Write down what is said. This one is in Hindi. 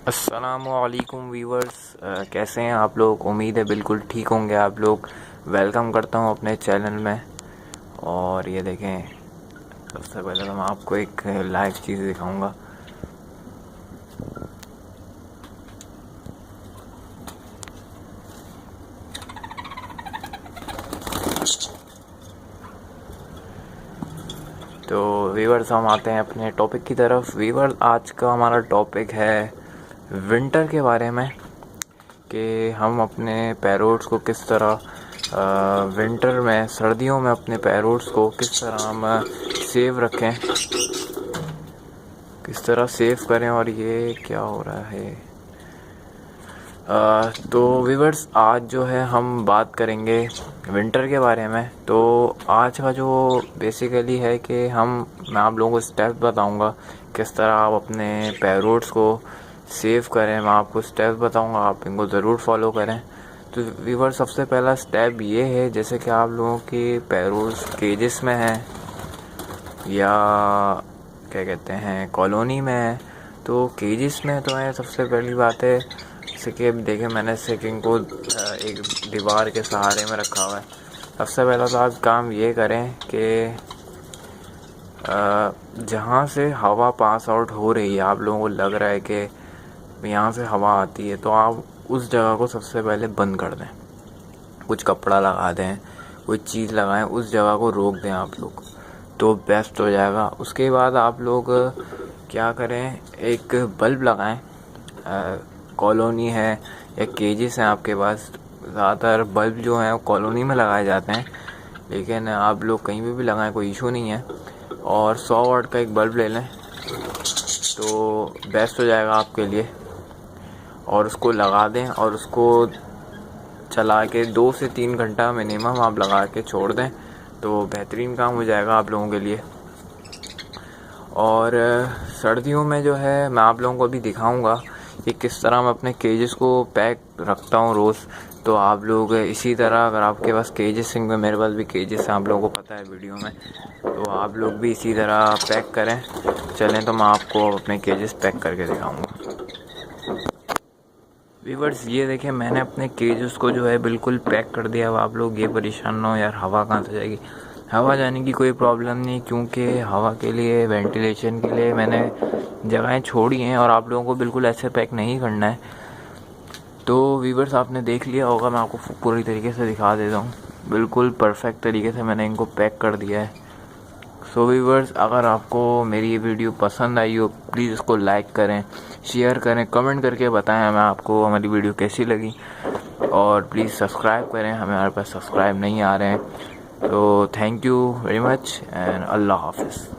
अस्सलामुअलैकुम व्यूवर्स, कैसे हैं आप लोग। उम्मीद है बिल्कुल ठीक होंगे आप लोग। वेलकम करता हूं अपने चैनल में। और ये देखें, सबसे पहले तो मैं आपको एक लाइव चीज़ दिखाऊंगा। तो व्यूवर्स, हम आते हैं अपने टॉपिक की तरफ। व्यूवर्स, आज का हमारा टॉपिक है विंटर के बारे में, कि हम अपने पैरोट्स को किस तरह विंटर में, सर्दियों में अपने पैरोट्स को किस तरह हम सेव रखें, किस तरह सेव करें। और ये क्या हो रहा है। तो व्यूवर्स, आज जो है हम बात करेंगे विंटर के बारे में। तो आज का जो बेसिकली है कि मैं आप लोगों को स्टेप बताऊंगा किस तरह आप अपने पैरोट्स को सेव करें। मैं आपको स्टेप बताऊंगा, आप इनको ज़रूर फॉलो करें। तो व्यूवर्स, सबसे पहला स्टेप ये है, जैसे कि आप लोगों के पैरोट्स केजेस में हैं या क्या कहते हैं कॉलोनी में है। तो केजेस में तो है, सबसे पहली बात है जैसे कि देखें, मैंने सेकिंग को एक दीवार के सहारे में रखा हुआ है। सबसे पहला तो आप काम ये करें कि जहाँ से हवा पास आउट हो रही है, आप लोगों को लग रहा है कि यहाँ से हवा आती है, तो आप उस जगह को सबसे पहले बंद कर दें। कुछ कपड़ा लगा दें, कोई चीज़ लगाएं, उस जगह को रोक दें आप लोग, तो बेस्ट हो जाएगा। उसके बाद आप लोग क्या करें, एक बल्ब लगाएं। कॉलोनी है या केजेस हैं आपके पास, ज़्यादातर बल्ब जो हैं वो कॉलोनी में लगाए जाते हैं, लेकिन आप लोग कहीं भी लगाएं, कोई इशू नहीं है। और 100 वाट का एक बल्ब ले लें तो बेस्ट हो जाएगा आपके लिए। और उसको लगा दें और उसको चला के 2 से 3 घंटा मिनिमम आप लगा के छोड़ दें, तो बेहतरीन काम हो जाएगा आप लोगों के लिए। और सर्दियों में जो है, मैं आप लोगों को अभी दिखाऊंगा कि किस तरह मैं अपने केजेस को पैक रखता हूँ रोज़। तो आप लोग इसी तरह, अगर आपके पास केजेस हैं, मेरे पास भी केजेस हैं, आप लोगों को पता है वीडियो में, तो आप लोग भी इसी तरह पैक करें। चलें तो मैं आपको अपने केजेस पैक करके दिखाऊंगा। व्यूवर्स, ये देखें, मैंने अपने केजेस को जो है बिल्कुल पैक कर दिया। अब आप लोग ये परेशान ना हो यार, हवा कहाँ से जाएगी। हवा जाने की कोई प्रॉब्लम नहीं, क्योंकि हवा के लिए, वेंटिलेशन के लिए मैंने जगहें छोड़ी हैं, और आप लोगों को बिल्कुल ऐसे पैक नहीं करना है। तो व्यूवर्स, आपने देख लिया होगा, मैं आपको पूरी तरीके से दिखा देता हूँ। बिल्कुल परफेक्ट तरीके से मैंने इनको पैक कर दिया है। सो व्यूवर्स, अगर आपको मेरी ये वीडियो पसंद आई हो, प्लीज़ इसको लाइक करें, शेयर करें, कमेंट करके बताएं हमें आपको हमारी वीडियो कैसी लगी। और प्लीज़ सब्सक्राइब करें, हमारे पास सब्सक्राइब नहीं आ रहे हैं। तो thank you very much and अल्लाह हाफिज़।